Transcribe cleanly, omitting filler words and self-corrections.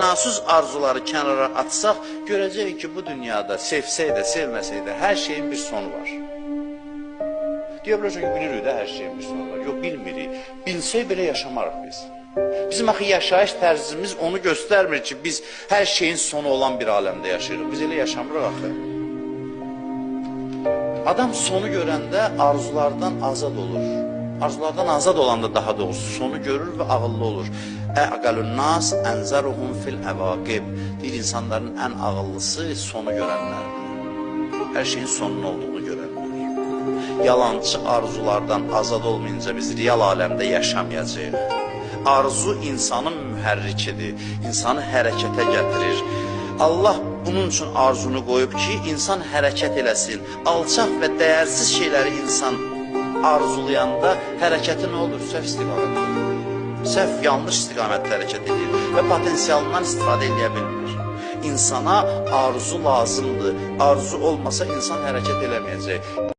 mənasız arzuları kənara atsaq, görəcəyik ki, bu dünyada sevsək də, sevməsək də hər şeyin bir sonu var. Deyə bilərsən ki, bilirik də hər şeyin bir sonu var. Yox, bilmirik. Bilsək belə yaşamarıq biz. Bizim axı yaşayış tərzimiz onu göstərmir ki, biz hər şeyin sonu olan bir aləmdə yaşayırıq. Biz elə yaşamırıq axı. Adam sonu görəndə arzulardan azad olur. Arzulardan azad olanda daha doğrusu sonu görür və ağıllı olur. Əqəlun nas ənzəruhum fil əvaqib. Deyir, insanların ən ağıllısı sonu görənlərdir. Hər şeyin sonunun olduğunu görənlər. Yalancı arzulardan azad olmayınca biz real aləmdə yaşamayacağıq. Arzu insanın mühərrikidir, insanı hərəkətə gətirir. Allah bunun üçün arzunu qoyub ki, insan hərəkət eləsin. Alçaq və dəyərsiz şeyləri insan arzulayanda hərəkəti nə olur? Səhv istiqamətdə olur. Səhv, yanlış istiqamətdə hərəkət edir və potensialından istifadə edə bilmir. İnsana arzu lazımdır. Arzu olmasa insan hərəkət eləməyəcək.